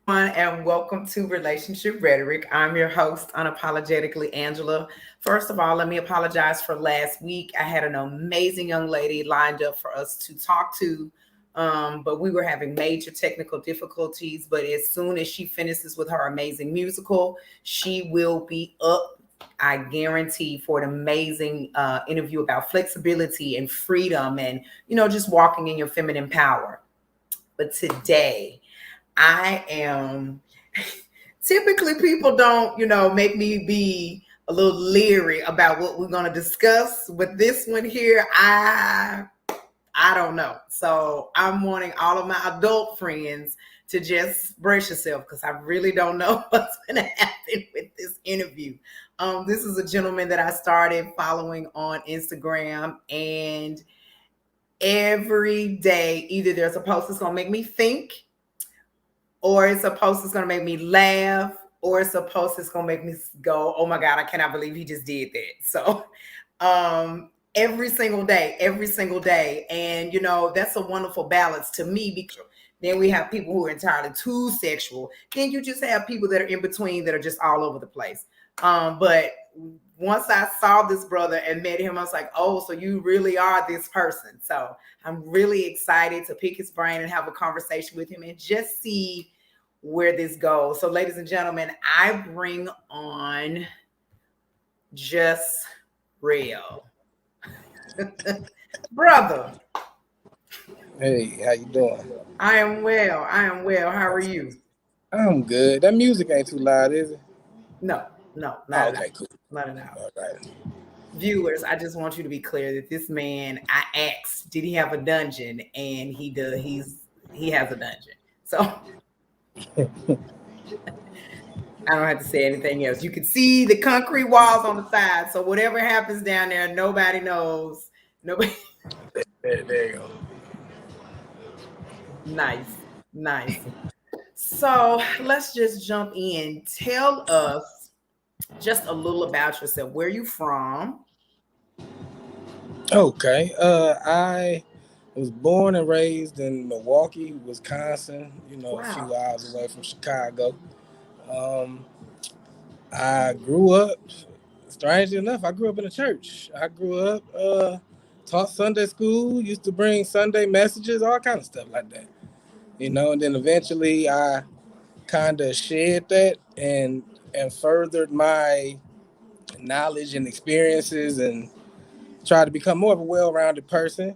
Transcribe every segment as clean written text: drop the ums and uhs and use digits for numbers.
And welcome to Relationship Rhetoric. I'm your host, unapologetically Angela. First of all, let me apologize for last week. I had an amazing young lady lined up for us to talk to, but we were having major technical difficulties. But as soon as she finishes with her amazing musical, she will be up, I guarantee, for an amazing interview about flexibility and freedom and, just walking in your feminine power. But today, I am typically people don't, make me be a little leery about what we're going to discuss. With this one here, I don't know. So I'm wanting all of my adult friends to just brace yourself because I really don't know what's going to happen with this interview. This is a gentleman that I started following on Instagram, and every day either there's a post that's going to make me think, or it's a post that's going to make me laugh, or it's a post that's going to make me go, oh my God, I cannot believe he just did that. So every single day. And, that's a wonderful balance to me, because then we have people who are entirely too sexual. Then you just have people that are in between that are just all over the place. But once I saw this brother and met him, I was like, oh, so you really are this person. So I'm really excited to pick his brain and have a conversation with him and just see where this goes. So, ladies and gentlemen, I bring on Just Real. Brother. Hey, how you doing? I am well. How are you? I'm good. That music ain't too loud, is it? No, not Oh, at all. okay, cool. Not at all. All right. Viewers, I just want you to be clear that this man, I asked, did he have a dungeon? And he does. He has a dungeon. So I don't have to say anything else. You can see the concrete walls on the side. So whatever happens down there, nobody knows. Nobody. There you go. Nice. Nice. So let's just jump in. Tell us just a little about yourself. Where are you from? Okay. I was born and raised in Milwaukee, Wisconsin. A few Wow. hours away from Chicago. Um, I grew up. Strangely enough, I grew up in a church. I grew up taught Sunday school. Used to bring Sunday messages, all kind of stuff like that. And then eventually I kind of shed that and furthered my knowledge and experiences and try to become more of a well-rounded person.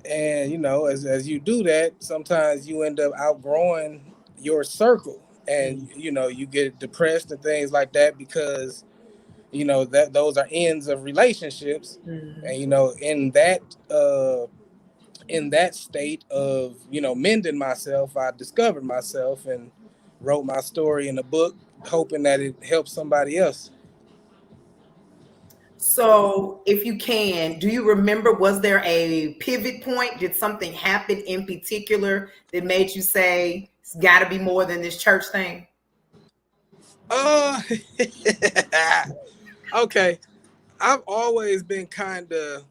And as you do that, sometimes you end up outgrowing your circle, and you get depressed and things like that because that those are ends of relationships. Mm-hmm. And in that state of mending myself, I discovered myself and wrote my story in a book, hoping that it helps somebody else. So, if you can, do you remember, was there a pivot point? Did something happen in particular that made you say, it's got to be more than this church thing? Uh, okay. I've always been kind of.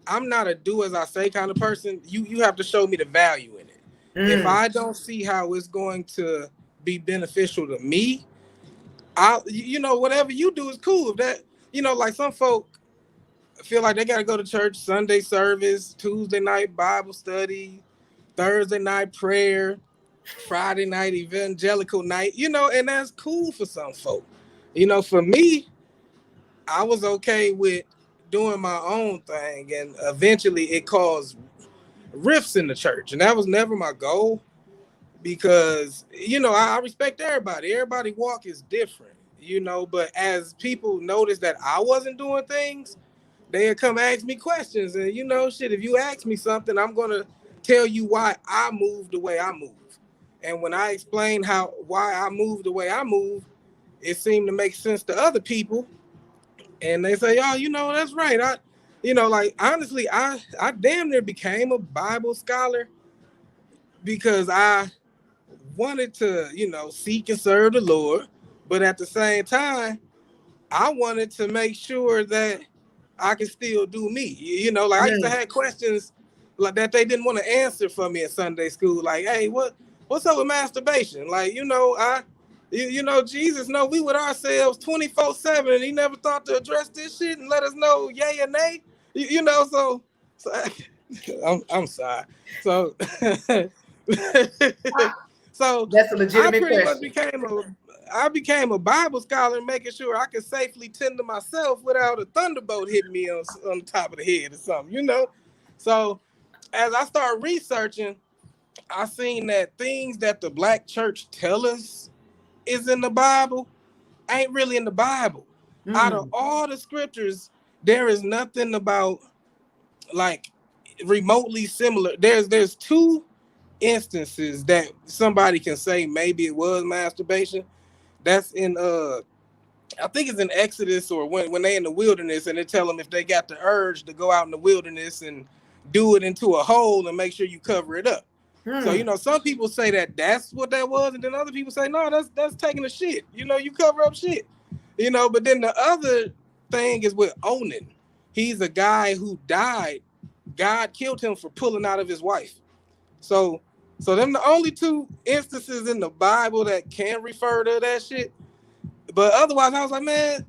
I'm not a do as I say kind of person. You have to show me the value in it. If Mm, I don't see how it's going to be beneficial to me, I whatever you do is cool. If that like some folk feel like they got to go to church Sunday service, Tuesday night Bible study, Thursday night prayer, Friday night evangelical night, and that's cool for some folk. For me, I was okay with doing my own thing, and eventually it caused rifts in the church, and that was never my goal because I respect everybody. Everybody walk is different, but as people noticed that I wasn't doing things, they'd come ask me questions, and shit, if you ask me something, I'm gonna tell you why I move the way I move. And when I explain why I move the way I move, it seemed to make sense to other people, and they say, "Oh, that's right." Like honestly, I damn near became a Bible scholar because I wanted to, seek and serve the Lord, but at the same time, I wanted to make sure that I could still do me. Like I used to mm, have questions like that they didn't want to answer for me in Sunday school. Like, hey, what's up with masturbation? Like, Jesus know we with ourselves 24/7, and he never thought to address this shit and let us know yay or nay. So I'm sorry. So so That's a I legitimate pretty much question. became a Bible scholar, making sure I could safely tend to myself without a thunderbolt hitting me on the top of the head or something. So as I started researching, I seen that things that the black church tell us is in the Bible ain't really in the Bible. Out of Mm. all the scriptures, there is nothing about like remotely similar. There's two instances that somebody can say maybe it was masturbation. That's in I think it's in Exodus, or when they in the wilderness and they tell them if they got the urge to go out in the wilderness and do it into a hole and make sure you cover it up. So Mm. some people say that that's what that was, and then other people say no, that's taking a shit. You cover up shit. But then the other thing is with Onan. He's a guy who died. God killed him for pulling out of his wife. So them the only two instances in the Bible that can refer to that shit. But otherwise, I was like, man,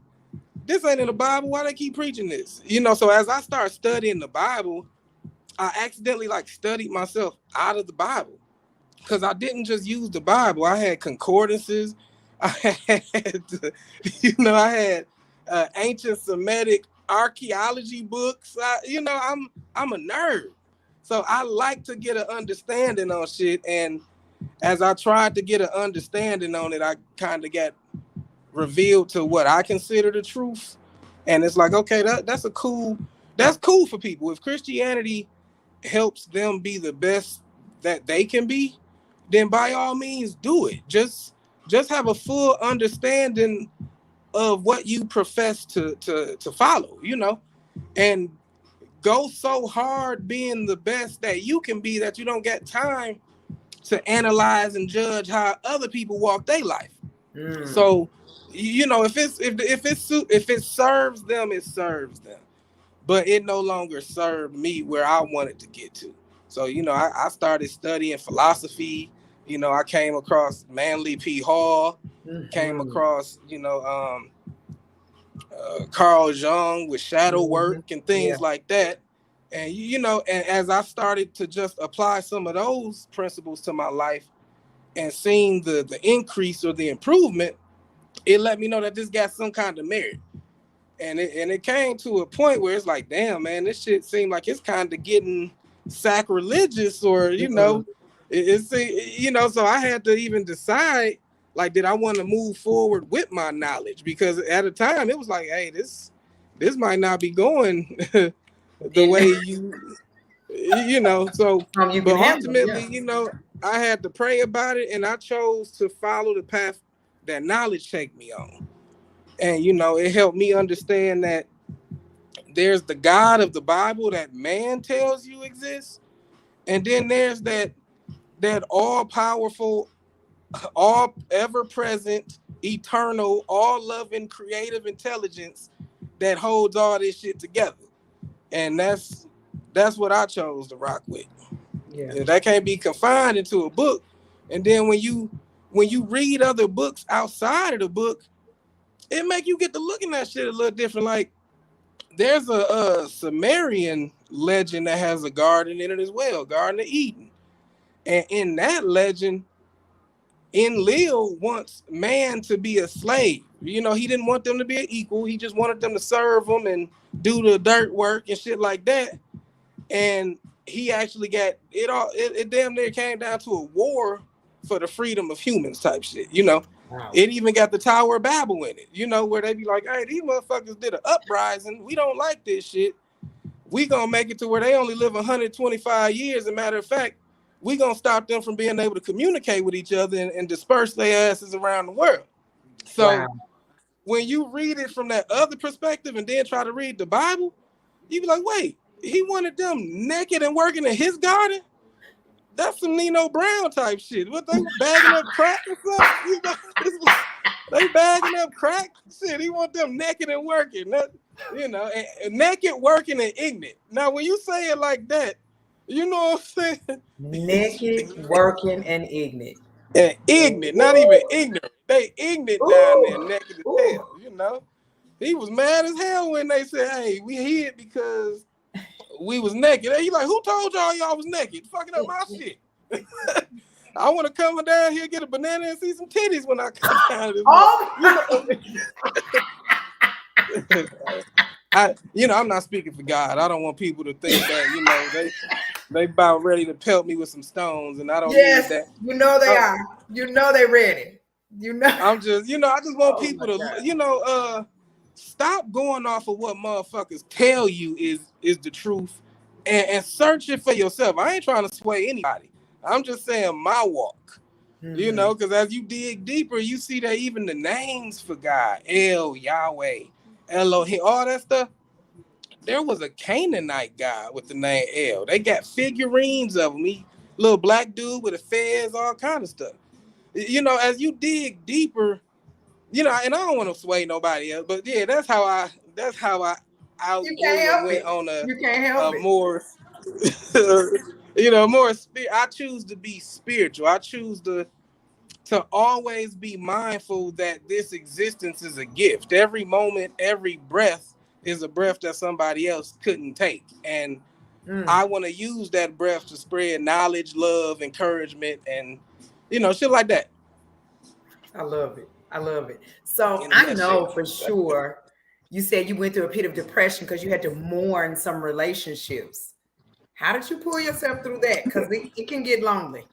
this ain't in the Bible. Why they keep preaching this? So as I start studying the Bible, I accidentally studied myself out of the Bible, because I didn't just use the Bible. I had concordances. I had, I had ancient Semitic archaeology books. I'm a nerd, so I like to get an understanding on shit. And as I tried to get an understanding on it, I kind of got revealed to what I consider the truth. And it's like, okay, that's cool for people. If Christianity helps them be the best that they can be, then by all means do it. Just have a full understanding of what you profess to follow, and go so hard being the best that you can be that you don't get time to analyze and judge how other people walk their life. Mm. So, if it serves them, it serves them. But it no longer served me where I wanted to get to. So, I started studying philosophy. I came across Manly P. Hall, came Mm-hmm. across, Carl Jung with shadow Mm-hmm. work and Yeah. things like that. And, and as I started to just apply some of those principles to my life and seeing the increase or the improvement, it let me know that this got some kind of merit. And it came to a point where it's like, damn, man, this shit seemed like it's kind of getting sacrilegious, or Mm. so I had to even decide, like, did I want to move forward with my knowledge? Because at a time it was like, hey, this might not be going the And way so. you But can handle it. Yeah. ultimately, I had to pray about it, and I chose to follow the path that knowledge take me on. And it helped me understand that there's the God of the Bible that man tells you exists, and then there's that all powerful, all ever present, eternal, all loving, creative intelligence that holds all this shit together. And that's what I chose to rock with. Yeah. That can't be confined into a book. And then when you read other books outside of the book, it make you get to looking at shit a little different. Like, there's a Sumerian legend that has a garden in it as well, Garden of Eden. And in that legend, Enlil wants man to be a slave. He didn't want them to be an equal. He just wanted them to serve him and do the dirt work and shit like that. And he actually got it all. It damn near came down to a war for the freedom of humans type shit. Wow. It even got the Tower of Babel in it, where they be like, hey, these motherfuckers did an uprising. We don't like this shit. We gonna make it to where they only live 125 years. As a matter of fact, we gonna stop them from being able to communicate with each other and disperse their asses around the world. Wow. So when you read it from that other perspective and then try to read the Bible, you be like, wait, he wanted them naked and working in his garden? That's some Nino Brown type shit. What, they bagging up crack or something? They bagging up crack? Shit, he want them naked and working. And naked, working, and ignorant. Now, when you say it like that, You know what I'm saying? Naked, working, and ignorant. And ignorant, not even Ooh, ignorant. They ignorant down there, ooh, naked as ooh. hell. You know, he was mad as hell when they said, "Hey, we hid because we was naked." And he like, "Who told y'all was naked? Fucking up my shit." I want to come down here, get a banana, and see some titties when I come down to this mother. Oh, You know, I'm not speaking for God. I don't want people to think that, they about ready to pelt me with some stones, and I don't need yes, that. you know they I'm, are. You know they ready. You know. I'm just, I just want Oh my people to, God. stop going off of what motherfuckers tell you is the truth, and search it for yourself. I ain't trying to sway anybody. I'm just saying my walk. Mm-hmm. Because as you dig deeper, you see that even the names for God, El, Yahweh, Elohim, all that stuff. There was a Canaanite guy with the name El. They got figurines of him. He little black dude with a fez, all kind of stuff. As you dig deeper, and I don't want to sway nobody else, but yeah, that's how I You can't outgrew and help went it. on You can't help a it. more, more spirit. I choose to be spiritual. I choose to always be mindful that this existence is a gift. Every moment, every breath is a breath that somebody else couldn't take. And Mm, I want to use that breath to spread knowledge, love, encouragement, and, shit like that I love it. I love it. So in a I nutshell. know for sure you said you went through a pit of depression because you had to mourn some relationships. How did you pull yourself through that? Because it can get lonely.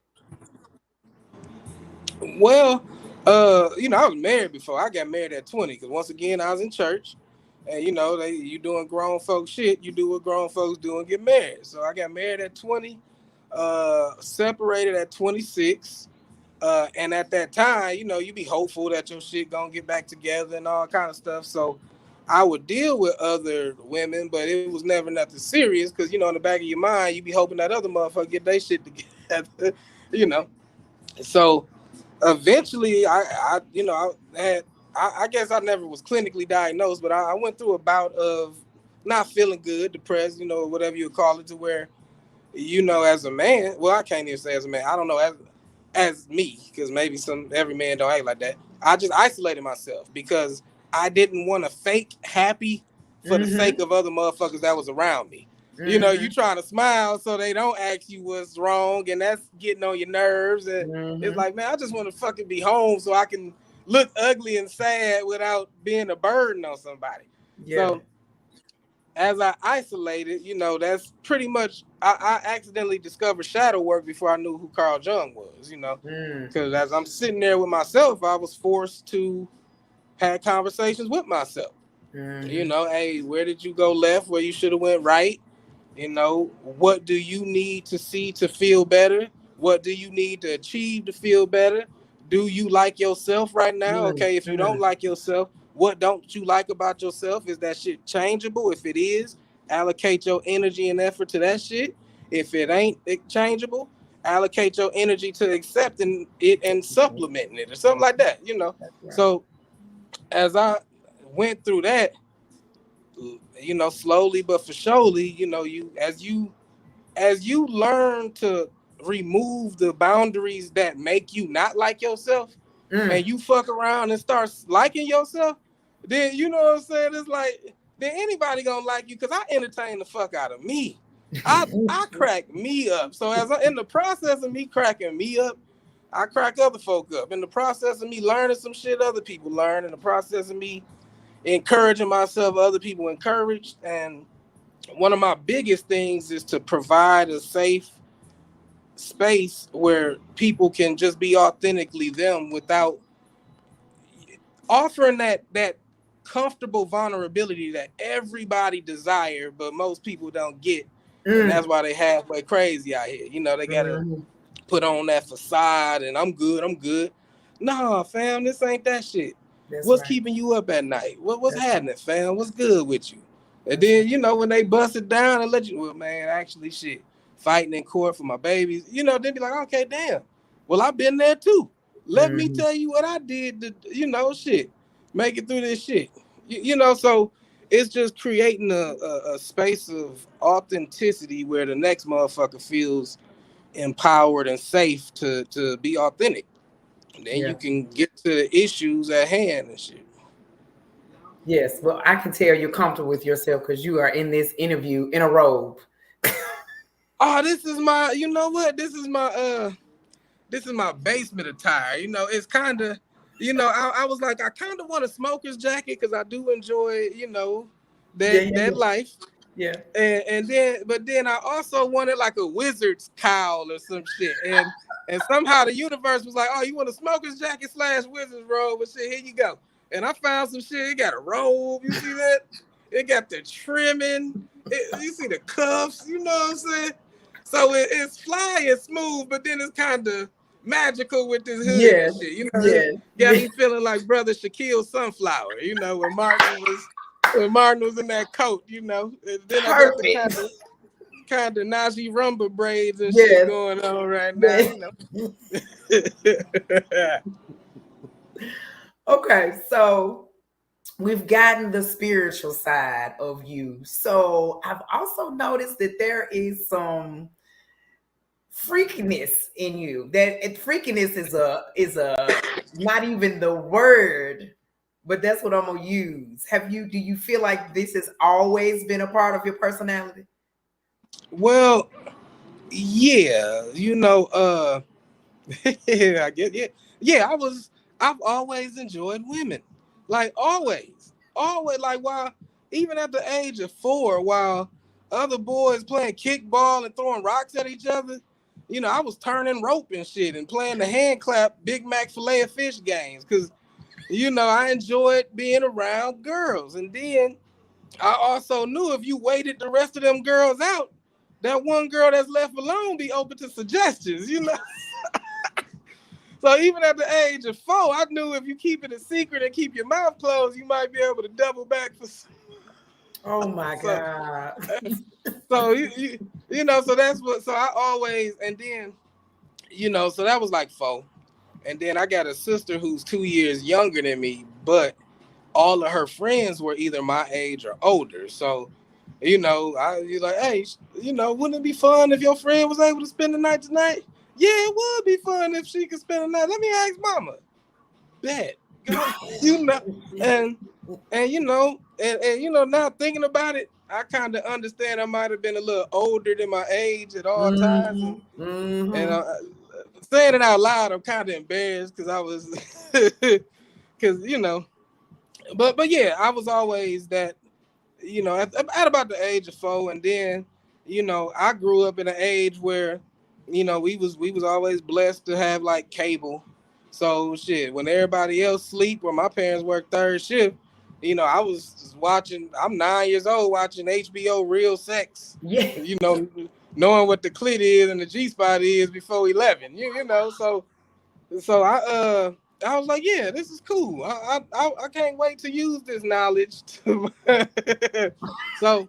Well, I was married before. I got married at 20 because once again, I was in church. And, you doing grown folks shit. You do what grown folks do and get married. So I got married at 20, separated at 26. And at that time, you be hopeful that your shit gonna get back together and all kind of stuff. So I would deal with other women, but it was never nothing serious because in the back of your mind, you be hoping that other motherfucker get their shit together. you know. So eventually, I had. I guess I never was clinically diagnosed, but I went through a bout of not feeling good, depressed, whatever you would call it, to where as a man, well, I can't even say as a man. I don't know as me, because maybe every man don't act like that. I just isolated myself because I didn't want to fake happy for the sake Mm-hmm. of other motherfuckers that was around me. You Mm-hmm. trying to smile so they don't ask you what's wrong, and that's getting on your nerves. And it's Mm-hmm. like, man, I just want to fucking be home so I can look ugly and sad without being a burden on somebody. Yeah. So as I isolated, that's pretty much I accidentally discovered shadow work before I knew who Carl Jung was. Mm. Because as I'm sitting there with myself, I was forced to have conversations with myself. Mm-hmm. Hey, where did you go left where you should have went right? What do you need to see to feel better? What do you need to achieve to feel better? Do you like yourself right now? Mm. Okay, if you don't Mm. like yourself, what don't you like about yourself? Is that shit changeable? If it is, allocate your energy and effort to that shit. If it ain't changeable, allocate your energy to accepting it and supplementing it or something like that. That's right. So as I went through that, slowly but for surely, as you learn to remove the boundaries that make you not like yourself, Mm. and you fuck around and start liking yourself, then you know what I'm saying? It's like, then anybody gonna like you, because I entertain the fuck out of me. I crack me up. So in the process of me cracking me up, I crack other folk up. In the process of me learning some shit other people learn, in the process of me encouraging myself, other people encouraged. And one of my biggest things is to provide a safe space where people can just be authentically them without offering that comfortable vulnerability that everybody desire but most people don't get. And Mm. that's why they halfway crazy out here. They gotta Mm-hmm. put on that facade and I'm good. Nah, fam, this ain't that shit. That's What's right. keeping you up at night? What's That's right. happening, fam? What's good with you? And That's right. then, when they bust it down and let you, well, man, actually shit, fighting in court for my babies, they be like, okay, damn. Well, I've been there too. Let me Mm-hmm. tell you what I did to, shit, make it through this shit. So it's just creating a space of authenticity where the next motherfucker feels empowered and safe to be authentic. And then you Yeah. can get to the issues at hand and shit. Yes. Well, I can tell you're comfortable with yourself because you are in this interview in a robe. Oh, this is my, you know what? This is my basement attire. You know, it's kind of, I was like, I kind of want a smoker's jacket because I do enjoy, Yeah, that yeah, life. yeah. And then, but then I also wanted like a wizard's cowl or some shit. And somehow the universe was like, oh, you want a smoker's jacket / wizard's robe? But shit, here you go. And I found some shit. It got a robe. You see that? It got the trimming. You see the cuffs. You know what I'm saying? So it's fly and smooth, but then it's kind of magical with this hood Yeah. and shit. You know, it Yeah. got Yeah. me feeling like Brother Shaquille Sunflower. You know, when Martin was in that coat. You know, and then I got the Perfect. kind of Najee Rumba braids and shit Yes. going on right now. Yes. You know. Okay. So we've gotten the spiritual side of you. So I've also noticed that there is some freakiness in you. Freakiness is a not even the word, but that's what I'm gonna use. Do you feel like this has always been a part of your personality? Well, yeah, I get yeah. Yeah, I've always enjoyed women. Like always. Always like while even at the age of 4, while other boys playing kickball and throwing rocks at each other, I was turning rope and shit and playing the hand clap Big Mac filet of fish games because I enjoyed being around girls. And then I also knew if you waited the rest of them girls out, that one girl that's left alone be open to suggestions. So even at the age of 4, I knew if you keep it a secret and keep your mouth closed, you might be able to double back for. Oh my So, God. so so that's what. So I always, and then, so that was like 4, and then I got a sister who's 2 years younger than me, but all of her friends were either my age or older. So, you're like, hey, wouldn't it be fun if your friend was able to spend the night tonight? Yeah, it would be fun if she could spend the night. Let me ask mama. Bet. you know, and now thinking about it, I kind of understand I might have been a little older than my age at all times, Mm-hmm. and Mm-hmm. saying it out loud, I'm kind of embarrassed because I was, because but yeah, I was always that, at about the age of 4, and then, I grew up in an age where, we was always blessed to have like cable. So shit, when everybody else sleep or my parents work third shift, I was just watching. I'm 9 years old watching HBO Real Sex. Yeah. Knowing what the clit is and the G spot is before 11. So I was like, yeah, this is cool. I can't wait to use this knowledge. so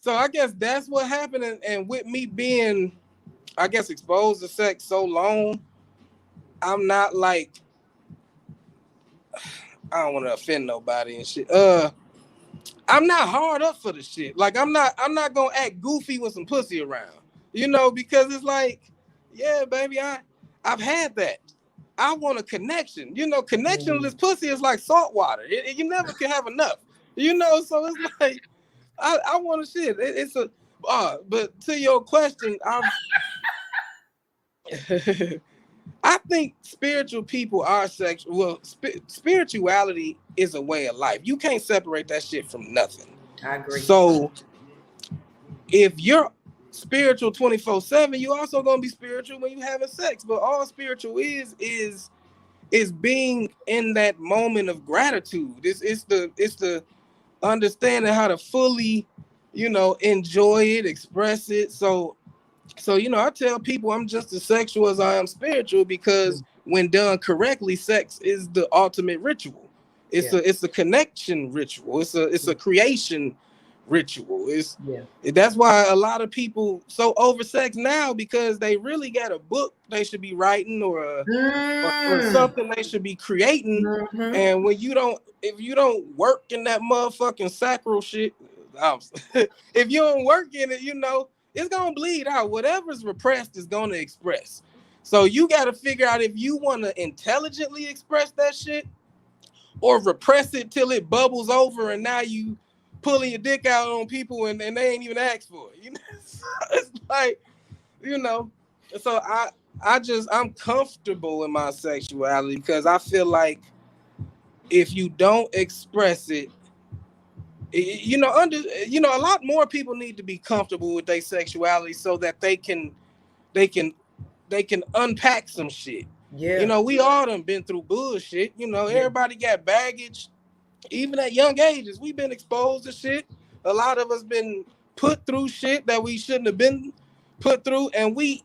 so I guess that's what happened, and with me being, I guess, exposed to sex so long, I'm not like, I don't want to offend nobody and shit. I'm not hard up for the shit. Like I'm not gonna act goofy with some pussy around. Because it's like, yeah, baby, I've had that. I want a connection. Connectionless pussy is like salt water. You never can have enough. So it's like I want to shit. It's a but to your question, I think spiritual people are sexual. Well, spirituality is a way of life. You can't separate that shit from nothing. I agree. So if you're spiritual 24/7, you also gonna be spiritual when you having sex. But all spiritual is being in that moment of gratitude. It's the understanding how to fully, enjoy it, express it. So I tell people I'm just as sexual as I am spiritual because when done correctly, sex is the ultimate ritual. It's Yeah. a connection ritual. It's a creation ritual. Yeah. That's why a lot of people so oversex now, because they really got a book they should be writing, or something they should be creating. Mm-hmm. And if you don't work in that motherfucking sacral shit, if you don't work in it, it's gonna bleed out. Whatever's repressed is gonna express. So you got to figure out if you want to intelligently express that shit, or repress it till it bubbles over and now you pulling your dick out on people and they ain't even asked for it. It's like, so I'm comfortable in my sexuality because I feel like if you don't express it, a lot more people need to be comfortable with their sexuality so that they can unpack some shit. Yeah. We all done been through bullshit. Everybody got baggage. Even at young ages, we've been exposed to shit. A lot of us been put through shit that we shouldn't have been put through, and we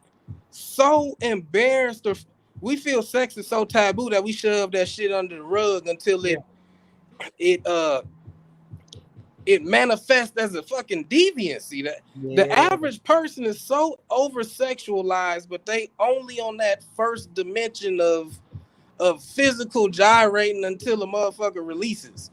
so embarrassed, or we feel sex is so taboo that we shove that shit under the rug until it manifests as a fucking deviancy. That the average person is so over sexualized, but they only on that first dimension of physical gyrating until the motherfucker releases.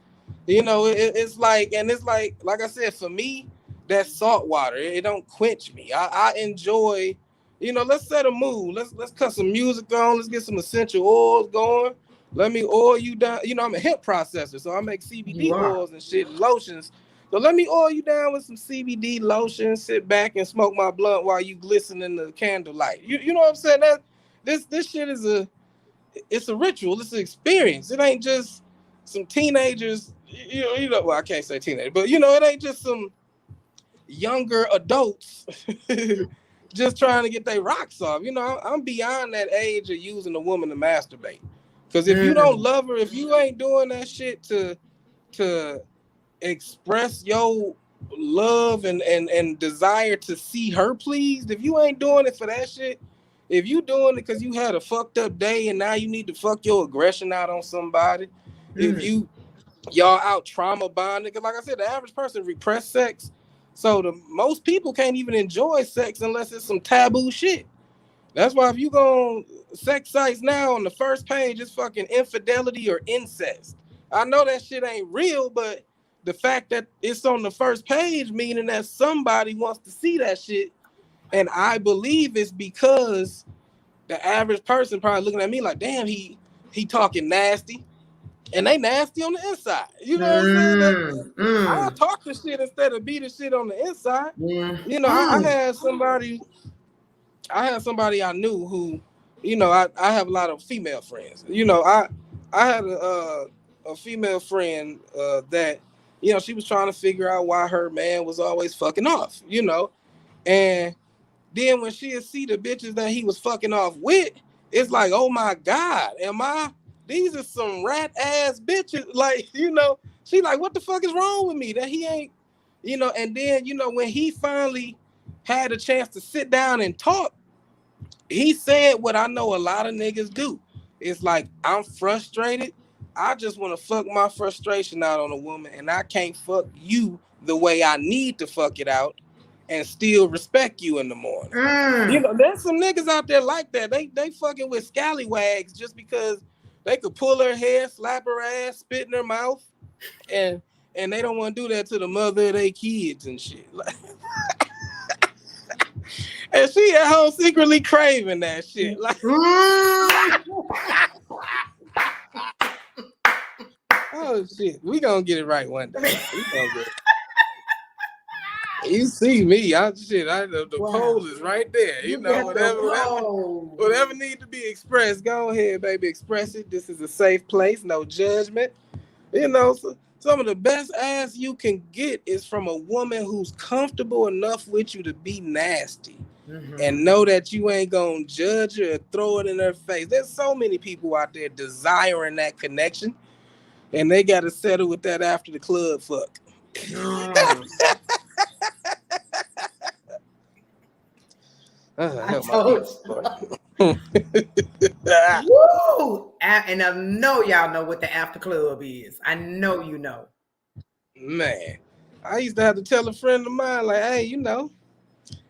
It's like I said, for me, that's salt water. It don't quench me. I enjoy, let's set a mood. Let's cut some music on. Let's get some essential oils going. Let me oil you down. I'm a hemp processor, so I make CBD oils and shit, and lotions. So let me oil you down with some CBD lotion, sit back and smoke my blunt while you glisten in the candlelight. You know what I'm saying? That this shit is it's a ritual. It's an experience. It ain't just some teenagers. Well, I can't say teenagers, but it ain't just some younger adults just trying to get their rocks off. I'm beyond that age of using a woman to masturbate. Because if you don't love her, if you ain't doing that shit to express your love and desire to see her pleased, if you ain't doing it for that shit, if you doing it because you had a fucked up day and now you need to fuck your aggression out on somebody, if y'all out trauma bonding, because like I said, the average person repress sex, so the most people can't even enjoy sex unless it's some taboo shit. That's why if you go on sex sites now, on the first page, it's fucking infidelity or incest. I know that shit ain't real, but the fact that it's on the first page meaning that somebody wants to see that shit. And I believe it's because the average person probably looking at me like, damn, he talking nasty. And they nasty on the inside. You know what I'm saying? I talk the shit instead of be the shit on the inside. I had somebody I knew who, I have a lot of female friends. I had a female friend that, she was trying to figure out why her man was always fucking off, and then when she'll see the bitches that he was fucking off with, it's like, oh my God, these are some rat ass bitches. Like, she like, what the fuck is wrong with me that he ain't, and then, when he finally had a chance to sit down and talk, he said what I know a lot of niggas do. It's like, I'm frustrated. I just want to fuck my frustration out on a woman, and I can't fuck you the way I need to fuck it out and still respect you in the morning. There's some niggas out there like that. They fucking with scallywags just because they could pull her hair, slap her ass, spit in her mouth, and they don't want to do that to the mother of their kids and shit. Like, and she at home secretly craving that shit. Like, oh shit, we gonna get it right one day. We gonna get it. You see me, the pole is right there. Whatever needs to be expressed, go ahead, baby, express it. This is a safe place, no judgment. So some of the best ass you can get is from a woman who's comfortable enough with you to be nasty. And know that you ain't gonna judge her or throw it in her face. There's so many people out there desiring that connection, and they gotta settle with that after the club fuck. I told you. Woo! And I know y'all know what the after club is. I know you know. Man, I used to have to tell a friend of mine, like, hey,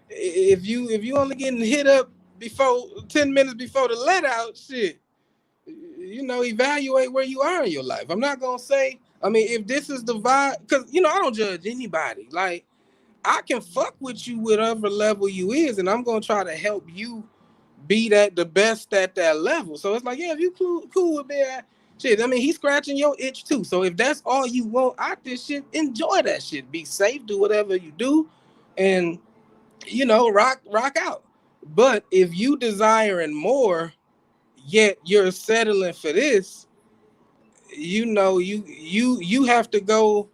if you only getting hit up before 10 minutes before the let out, shit, evaluate where you are in your life. I'm not gonna say, I mean, if this is the vibe, because I don't judge anybody. Like, I can fuck with you whatever level you is, and I'm gonna try to help you be the best at that level. So it's like, yeah, if you cool with me, shit. I mean, he's scratching your itch too. So if that's all you want out this shit, enjoy that shit. Be safe, do whatever you do, and rock out. But if you desiring more, yet you're settling for this, you have to go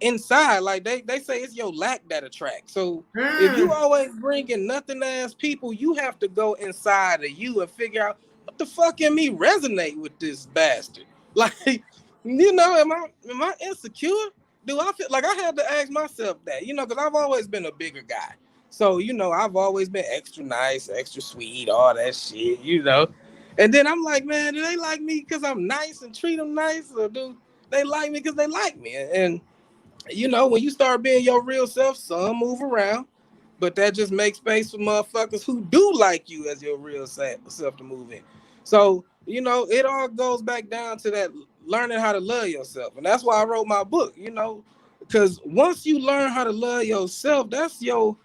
inside. Like they say, it's your lack that attracts. So if you Mm. always bringing nothing ass people, you have to go inside of you and figure out what the fuck in me resonate with this bastard. Like, am I insecure? Do I feel like I had to ask myself that? Because I've always been a bigger guy. So I've always been extra nice, extra sweet, all that shit. And then I'm like, man, do they like me because I'm nice and treat them nice, or do they like me because they like me? And when you start being your real self, some move around, but that just makes space for motherfuckers who do like you as your real self to move in. So, it all goes back down to that learning how to love yourself. And that's why I wrote my book, because once you learn how to love yourself, that's your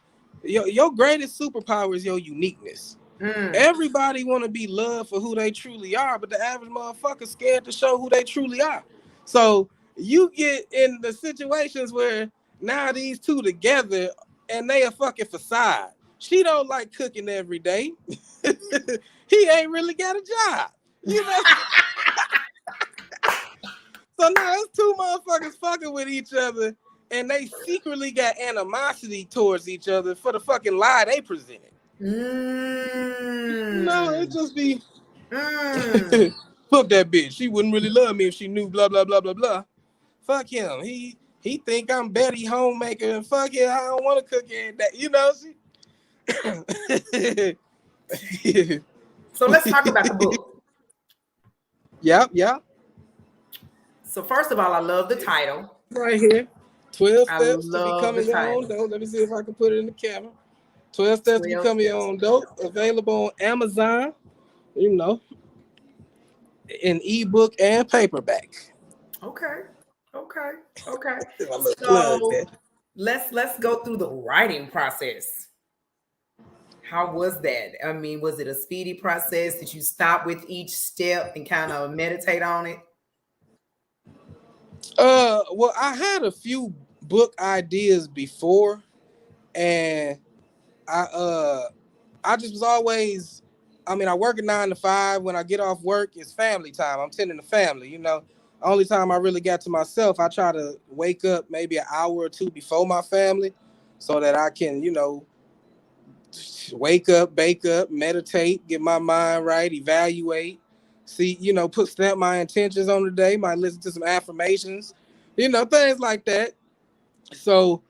greatest superpower is your uniqueness. Mm. Everybody want to be loved for who they truly are, but the average motherfucker scared to show who they truly are. So you get in the situations where now these two together and they a fucking facade. She don't like cooking every day. He ain't really got a job, you know. So now it's two motherfuckers fucking with each other, and they secretly got animosity towards each other for the fucking lie they presented. It Mm. just be Mm. fuck that bitch. She wouldn't really love me if she knew blah blah blah blah blah. Fuck him. He think I'm Betty homemaker, and fuck it, I don't want to cook every day. She So let's talk about the book. yep. So first of all, I love the title. Right here. 12 I steps to love the becoming your own title. dope. Let me see if I can put it in the camera. 12 steps to 12 becoming your steps. own dope. Available on Amazon, you know, in ebook and paperback. Okay. Okay. Okay. My little plug there. So let's go through the writing process. How was that? I mean, was it a speedy process? Did you stop with each step and kind of meditate on it? Well, I had a few book ideas before, and I uh I just was always, I mean, I work at 9 to 5. When I get off work, it's family time. I'm tending to family. Only time I really got to myself, I try to wake up maybe an hour or two before my family so that I can, wake up, bake up, meditate, get my mind right, evaluate, see, put stamp my intentions on the day, might listen to some affirmations, things like that. So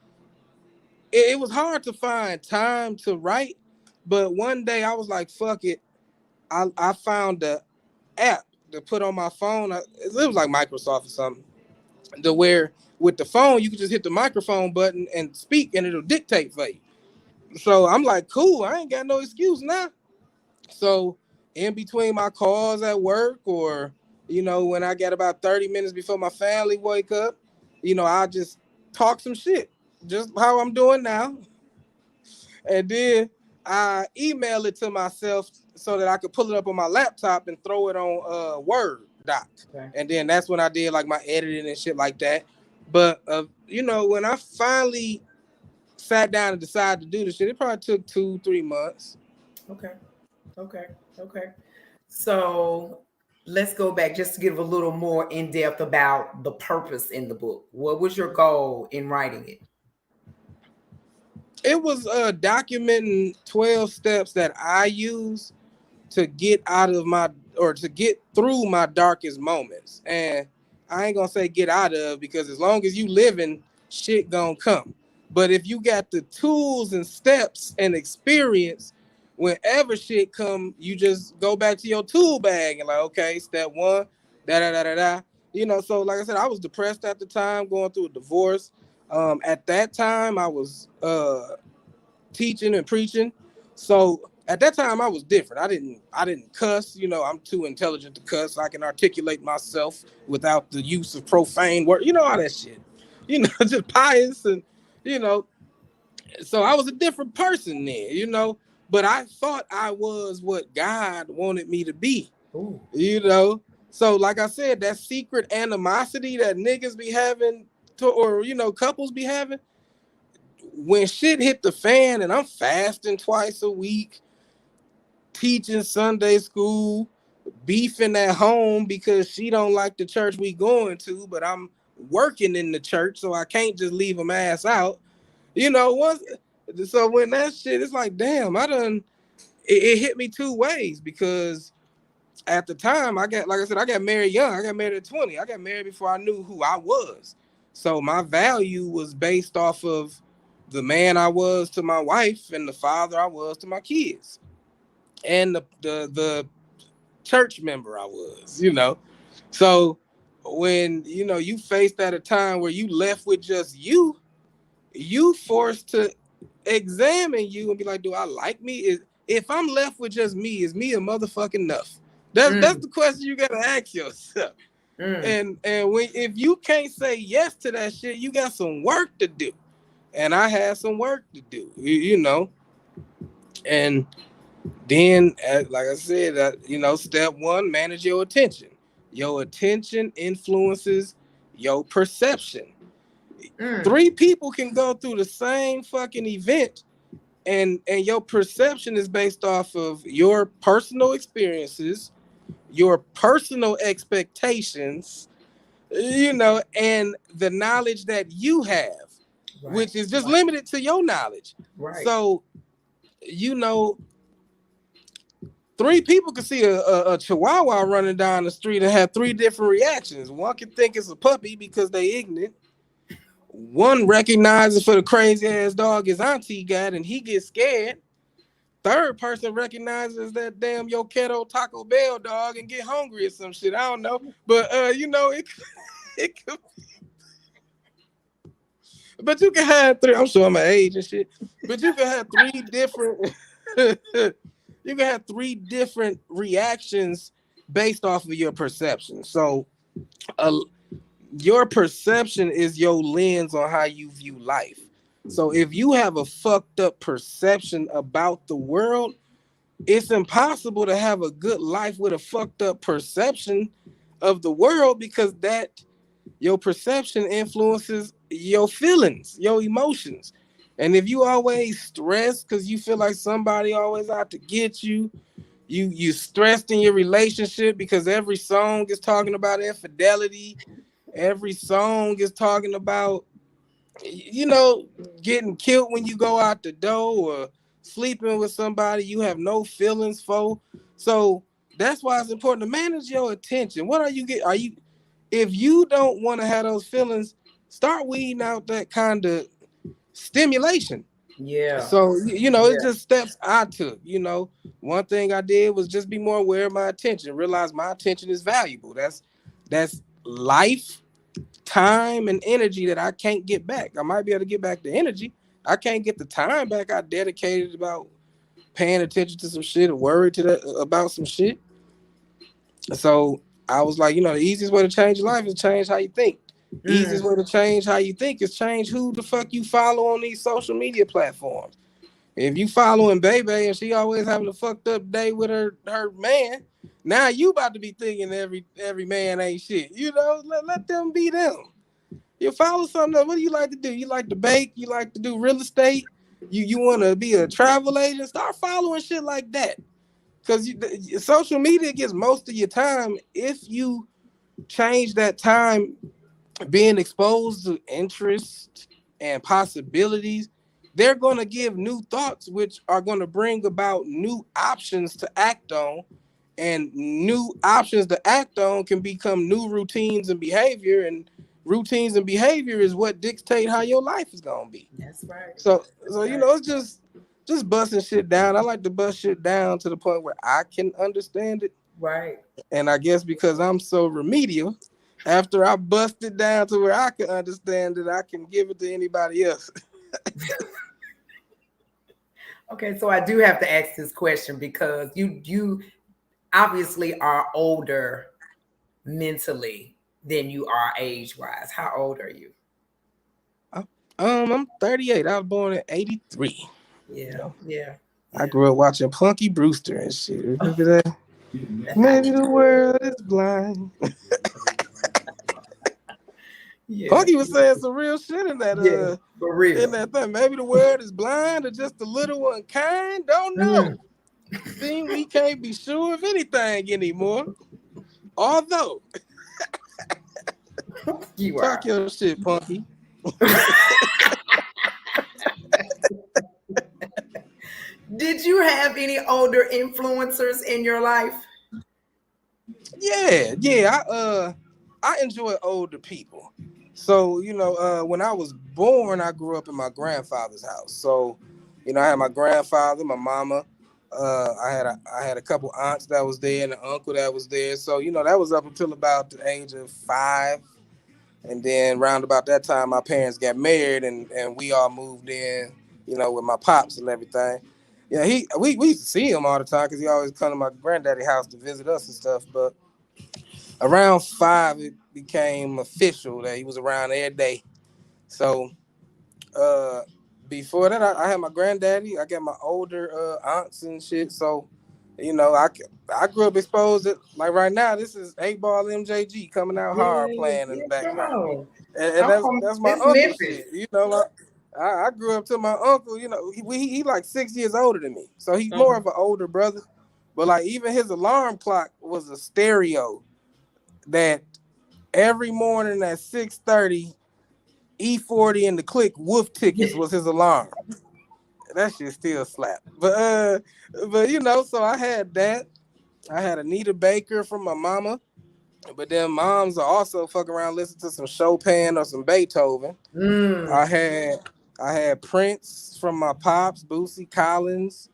it was hard to find time to write, but one day I was like, fuck it. I found the app to put on my phone. It was like Microsoft or something, to where with the phone you can just hit the microphone button and speak, and it'll dictate for you. So I'm like, cool. I ain't got no excuse now. So in between my calls at work, or when I get about 30 minutes before my family wake up, I just talk some shit, just how I'm doing now, and then I email it to myself so that I could pull it up on my laptop and throw it on Word doc. Okay. And then that's when I did like my editing and shit like that. But when I finally sat down and decided to do this shit, it probably took 2-3 months. Okay. Okay. Okay. So let's go back just to give a little more in depth about the purpose in the book. What was your goal in writing it? It was documenting 12 steps that I use to get out of my, or to get through my darkest moments. And I ain't gonna say get out of, because as long as you living, shit gonna come. But if you got the tools and steps and experience, whenever shit come, you just go back to your tool bag and like, okay, step one, da da da da da. So like I said, I was depressed at the time, going through a divorce. At that time, I was teaching and preaching. So at that time, I was different. I didn't cuss. You know, I'm too intelligent to cuss. I can articulate myself without the use of profane word. You know all that shit. You know, just pious and you know. So I was a different person then. You know, but I thought I was what God wanted me to be. Ooh. You know. So like I said, that secret animosity that niggas be having to, or you know, couples be having when shit hit the fan and I'm fasting twice a week, teaching Sunday school, beefing at home because she don't like the church we going to, but I'm working in the church, so I can't just leave them ass out. You know, once so when that shit, it's like, damn, it hit me two ways because at the time I got, like I said, I got married young. I got married at 20. I got married before I knew who I was. So my value was based off of the man I was to my wife and the father I was to my kids and the church member I was, you know. So when you know you faced at a time where you left with just you forced to examine you and be like, do I like me? If I'm left with just me, is me a motherfucking enough? That's Mm. the question you gotta ask yourself. Mm. And when if you can't say yes to that shit, you got some work to do. And I had some work to do, you know. And then, like I said, you know, step one, manage your attention. Your attention influences your perception. Mm. Three people can go through the same fucking event, and your perception is based off of your personal experiences, your personal expectations, you know, and the knowledge that you have, Right. which is just limited to your knowledge. Right. So, you know, three people could see a chihuahua running down the street and have three different reactions. One can think it's a puppy because they ignorant. One recognizes for the crazy ass dog his auntie got and he gets scared. Third person recognizes that damn Yo Keto Taco Bell dog and get hungry or some shit. I don't know. But you know, it could, but you can have three. I'm showing my age and shit. But you can have three different you can have three different reactions based off of your perception. So uh, your perception is your lens on how you view life. So if you have a fucked up perception about the world, it's impossible to have a good life with a fucked up perception of the world because that your perception influences your feelings, your emotions. And if you always stressed because you feel like somebody always out to get you, you stressed in your relationship because every song is talking about infidelity, every song is talking about you know getting killed when you go out the door or sleeping with somebody you have no feelings for. So that's why it's important to manage your attention. What are you get? Are you if you don't want to have those feelings, start weeding out that kind of stimulation. Yeah. So you know, it's Yeah. just steps I took. You know, one thing I did was just be more aware of my attention. Realize my attention is valuable. That's life, time, and energy that I can't get back. I might be able to get back the energy. I can't get the time back. I dedicated about paying attention to some shit or worried to that about some shit. So I was like, you know, the easiest way to change your life is change how you think. Easiest Mm. way to change how you think is change who the fuck you follow on these social media platforms. If you following Bebe and she always having a fucked up day with her man, now you about to be thinking every man ain't shit. You know, let them be them. You follow something else. What do you like to do? You like to bake? You like to do real estate? You want to be a travel agent? Start following shit like that. Because social media gets most of your time if you change that time being exposed to interest and possibilities. They're going to give new thoughts, which are going to bring about new options to act on. And new options to act on can become new routines and behavior. And routines and behavior is what dictate how your life is going to be. That's right. So That's you right. know, it's just busting shit down. I like to bust shit down to the point where I can understand it. Right. And I guess because I'm so remedial, After I bust it down to where I can understand it, I can give it to anybody else. Okay, so I do have to ask this question because you obviously are older mentally than you are age wise. How old are you? I'm 38. I was born in '83. You Yeah, know, yeah, I yeah. grew up watching Punky Brewster and shit. Remember that? Maybe the world is blind. Yeah, Punky was saying some real shit yeah, for in real. that thing. Maybe the world is blind or just a little unkind. Don't Mm, know. See, we can't be sure of anything anymore. Although, you talk are. your shit, Punky. Did you have any older influencers in your life? Yeah, yeah. I enjoy older people. So when I was born, I grew up in my grandfather's house. So, I had my grandfather, my mama. I had a couple aunts that was there and an uncle that was there. So that was up until about the age of 5, and then round about that time, my parents got married and we all moved in. With my pops and everything. Yeah, we used to see him all the time because he always come to my granddaddy house to visit us and stuff. But around 5, it became official that he was around every day. So uh, before that, I had my granddaddy. I got my older aunts and shit. So I grew up exposed to, like right now. This is 8 Ball MJG coming out hard Yeah, playing in the yeah, come background, on. and I'm that's from that's my this uncle Memphis. shit. Like, I grew up to my uncle. He like 6 years older than me, so he's more Mhm. of an older brother. But like even his alarm clock was a stereo that every morning at 6:30, E40 and the Click Wolf Tickets Yeah, was his alarm. That shit still slap. But so I had that. I had Anita Baker from my mama. But then moms are also fuck around listen to some Chopin or some Beethoven. I mm, had I had Prince from my pops, Boosie Collins,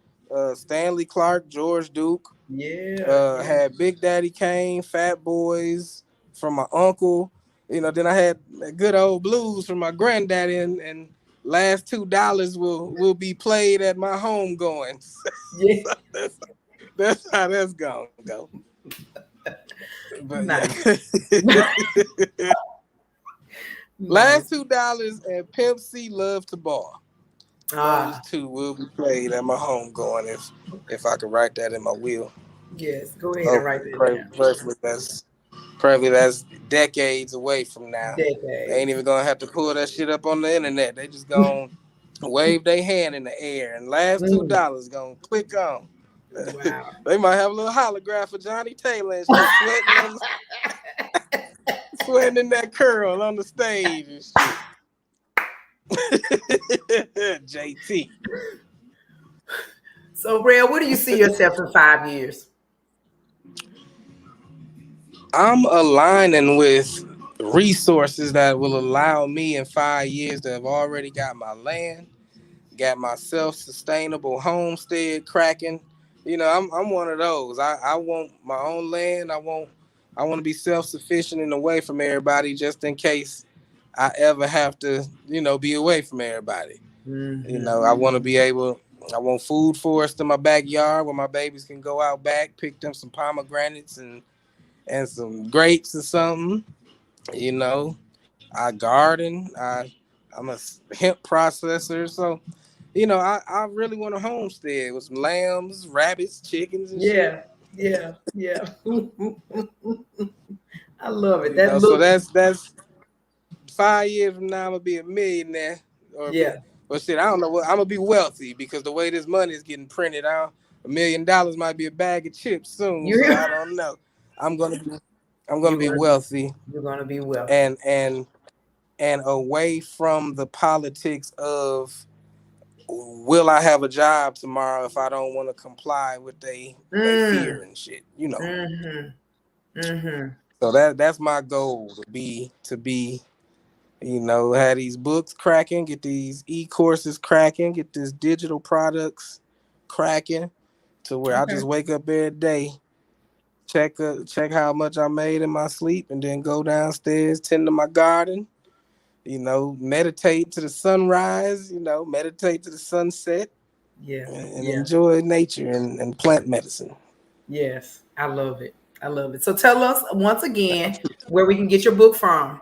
Stanley Clark, George Duke. yeah, yeah, Had Big Daddy Kane, Fat Boys from my uncle. Then I had good old blues from my granddaddy, and last $2 will be played at my home goings. yeah. So that's how that's gonna go. But yeah. Nice, nice. Last $2 and Pimp C Love to Ball. Those Ah, two will be played at my home going if I could write that in my will. yes. Go ahead and write Hopefully, that down. probably that's decades away from now. They ain't Decades. even gonna have to pull that shit up on the internet. They just gonna wave their hand in the air, and last two Mm, dollars gonna click on. wow. They might have a little holograph of Johnny Taylor and shit, sweating in that curl on the stage and shit. JT. So, Real, where do you see yourself in 5 years? I'm aligning with resources that will allow me in 5 years to have already got my land, got my self-sustainable homestead cracking. I'm one of those. I want my own land. I want to be self-sufficient and away from everybody just in case I ever have to, be away from everybody. Mm-hmm. I want to be able I want food forest in my backyard where my babies can go out back, pick them some pomegranates and some grapes or something. You know, I garden. I'm a hemp processor, so I really want a homestead with some lambs, rabbits, chickens, and shit. Yeah, yeah, yeah. I love it. So that's 5 years from now. I'm gonna be a millionaire, or Yeah. well, shit. I don't know what I'm gonna be wealthy because the way this money is getting printed out, $1 million might be a bag of chips soon. So You I don't know. I'm gonna be I'm gonna you're be gonna be wealthy you're gonna be wealthy. and away from the politics of will I have a job tomorrow if I don't want to comply with they Mm. fear and shit. Mm-hmm. Mm-hmm. So that's my goal to be have these books cracking, get these e-courses cracking, get this digital products cracking to where I Okay. just wake up every day check how much I made in my sleep, and then go downstairs, tend to my garden, meditate to the sunrise, meditate to the sunset, Yeah. and Yeah. enjoy nature and plant medicine. Yes. I love it. I love it. So tell us once again where we can get your book from.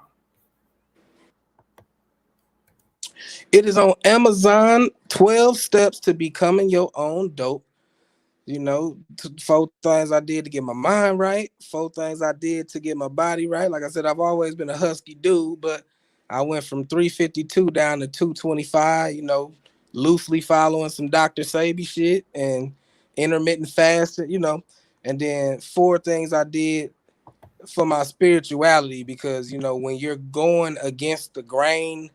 It is on Amazon. 12 Steps to Becoming Your Own Dope. Four things I did to get my mind right, four things I did to get my body right. Like I said, I've always been a husky dude, but I went from 352 down to 225, loosely following some Dr. Sabi shit and intermittent fasting, and then four things I did for my spirituality, because, when you're going against the grain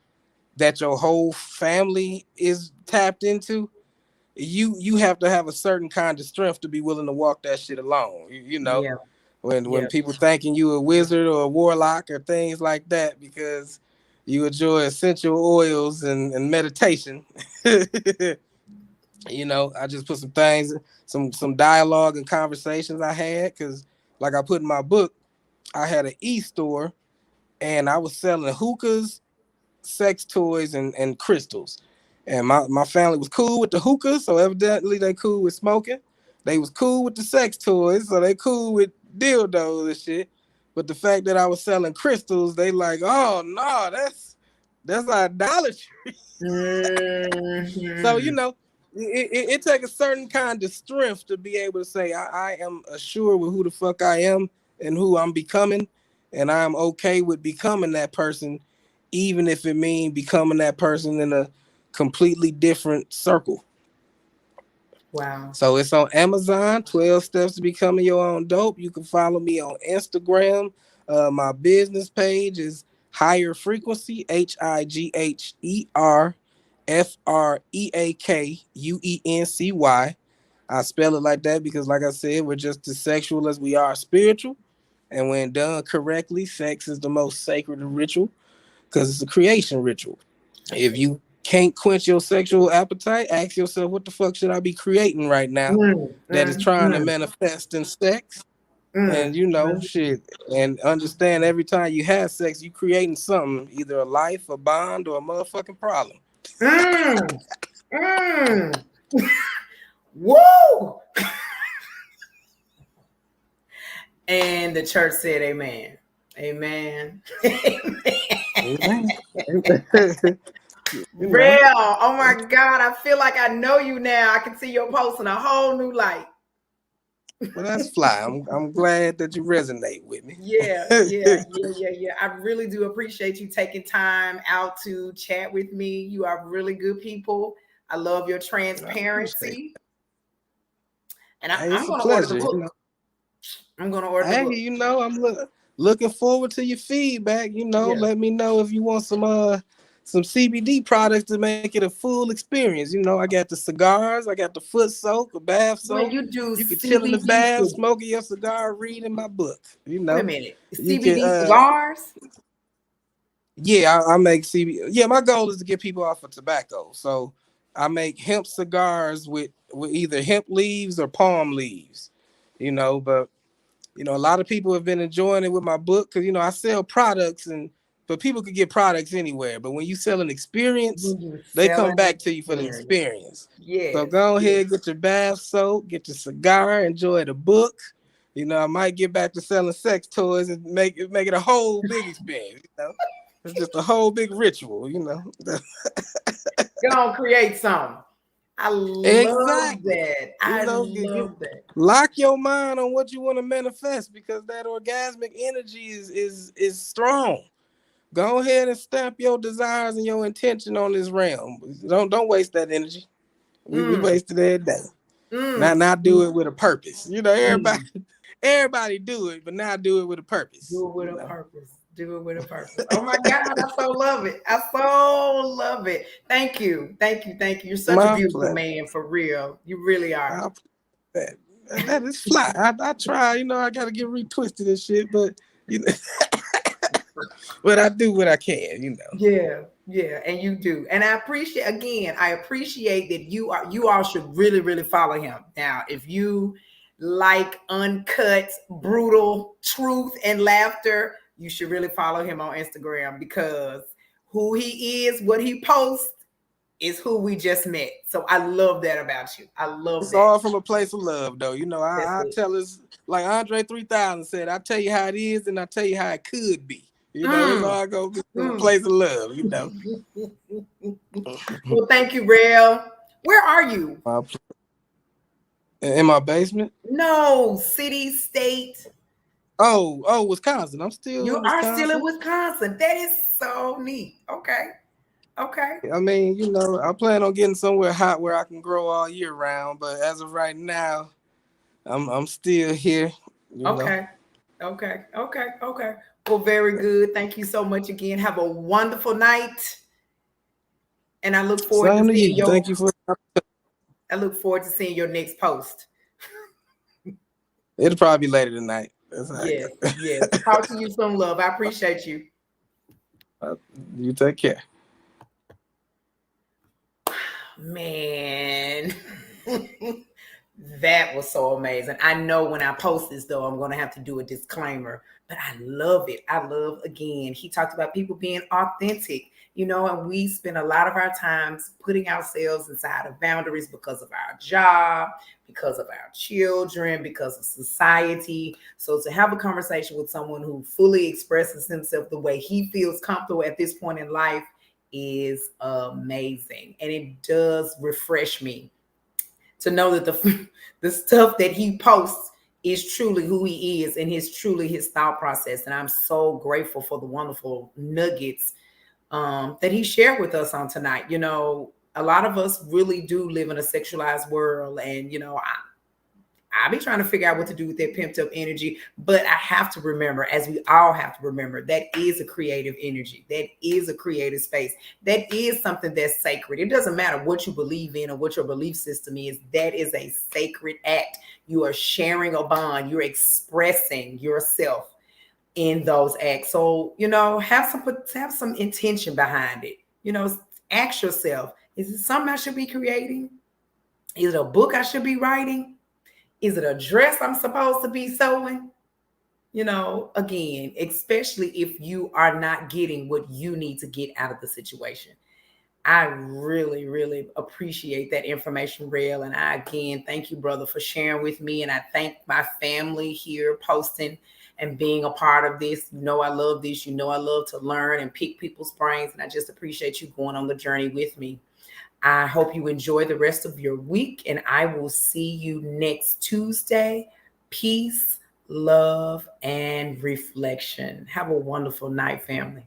that your whole family is tapped into, you have to have a certain kind of strength to be willing to walk that shit alone. Yeah. When Yeah. people thinking you a wizard or a warlock or things like that because you enjoy essential oils and meditation. I just put some things, some dialogue and conversations I had, because like I put in my book, I had an e-store and I was selling hookahs, sex toys, and crystals. And my family was cool with the hookahs, so evidently they cool with smoking. They was cool with the sex toys, so they cool with dildos and shit. But the fact that I was selling crystals, they like, oh no, that's idolatry. So Mm-hmm. it takes a certain kind of strength to be able to say I am assured with who the fuck I am and who I'm becoming, and I'm okay with becoming that person, even if it means becoming that person in a completely different circle. Wow. So it's on Amazon. 12 Steps to Becoming Your Own Dope. You can follow me on Instagram. My business page is Higher Frequency, HIGHERFREAKUENCY. I spell it like that because, like I said, we're just as sexual as we are spiritual. And when done correctly, sex is the most sacred ritual because it's a creation ritual. If you can't quench your sexual appetite, ask yourself, what the fuck should I be creating right now Mm, that is mm, trying to mm, manifest in sex? And mm, mm, shit, and understand every time you have sex, you creating something, either a life, a bond, or a motherfucking problem. mm, mm. Woo! And the church said, Amen. Amen. Amen. Amen. you Real. know, Oh my God. I feel like I know you now. I can see your post in a whole new light. well, that's fly. I'm glad that you resonate with me. Yeah, yeah, yeah, yeah, yeah. I really do appreciate you taking time out to chat with me. You are really good people. I love your I appreciate it. transparency. And Hey, I'm it's a going to order the pleasure. book. I'm going to order the Hey, book. I'm looking forward to your feedback. Yeah. Let me know if you want some CBD products to make it a full experience. I got the cigars, I got the foot soak, a bath When soak. you do You can chill in the CBD, bath, smoking your cigar, reading my book. wait a minute, You can CBD cigars? yeah, I make CBD. Yeah, my goal is to get people off of tobacco. So I make hemp cigars with either hemp leaves or palm leaves. But a lot of people have been enjoying it with my book because I sell products, but people could get products anywhere. But when you sell an experience, When you they come selling back to you for the experience. experience. So Yes, go yes. ahead, get your bath soap, get your cigar, enjoy the book. I might get back to selling sex toys and make it a whole big experience. It's just a whole big ritual. Go on, create some. I love Exactly. that. I Get love that. lock your mind on what you want to manifest, because that orgasmic energy is strong. Go ahead and stamp your desires and your intention on this realm. Don't waste that energy. We Mm, wasted that day. mm, Now do it with a purpose. Everybody mm. everybody do it, but now do it with a purpose. Do it with a purpose. Do it with a purpose. Oh my God, I so love it. I so love it. Thank you. Thank you. Thank you. You're such a My beautiful pleasure. man, for real. You really are. I, that, that is fly. I try. I gotta get retwisted and shit, but you know, but I do what I can. Yeah, yeah, and you do. And I appreciate that you all should really, really follow him. Now, if you like uncut, brutal truth and laughter, you should really follow him on Instagram, because who he is, what he posts, is who we just met. So I love that about you. I love It's that. all from a place of love, though. You know, That's I it. tell us like Andre 3000 said, I tell you how it is, and I tell you how it could be. You know, it's Mm, all gonna be from a mm. place of love. You know, Well, thank you, Rail. Where are you? My- in my basement. No, city, state. Oh, Wisconsin. I'm still You in are still in Wisconsin. Wisconsin. That is so neat. Okay. Okay. I mean, you know, I plan on getting somewhere hot where I can grow all year round. But as of right now, I'm still here. You know, Okay. Okay. Okay. Okay. Well, very good. Thank you so much again. Have a wonderful night. And same to you. Thank you for. I look forward to seeing your next post. It'll probably be later tonight. That's how I Yes. go. Yes. Talk to you soon, love. I appreciate you. You take care. Man. That was so amazing. I know when I post this, though, I'm going to have to do a disclaimer, but I love it. I love, again, he talked about people being authentic, and we spend a lot of our times putting ourselves inside of boundaries because of our job, because of our children, because of society. So to have a conversation with someone who fully expresses himself the way he feels comfortable at this point in life is amazing. And it does refresh me to know that the stuff that he posts is truly who he is, and is truly his thought process. And I'm so grateful for the wonderful nuggets that he shared with us on tonight. A lot of us really do live in a sexualized world, and I be trying to figure out what to do with that pimped up energy. But I have to remember, as we all have to remember, that is a creative energy. That is a creative space. That is something that's sacred. It doesn't matter what you believe in or what your belief system is. That is a sacred act. You are sharing a bond. You're expressing yourself in those acts. So, have some intention behind it. Ask yourself, is it something I should be creating? Is it a book I should be writing? Is it a dress I'm supposed to be sewing? Again, especially if you are not getting what you need to get out of the situation. I really, really appreciate that information, Rail. And I, again, thank you, brother, for sharing with me. And I thank my family here posting and being a part of this. I love this. I love to learn and pick people's brains. And I just appreciate you going on the journey with me. I hope you enjoy the rest of your week, and I will see you next Tuesday. Peace, love, and reflection. Have a wonderful night, family.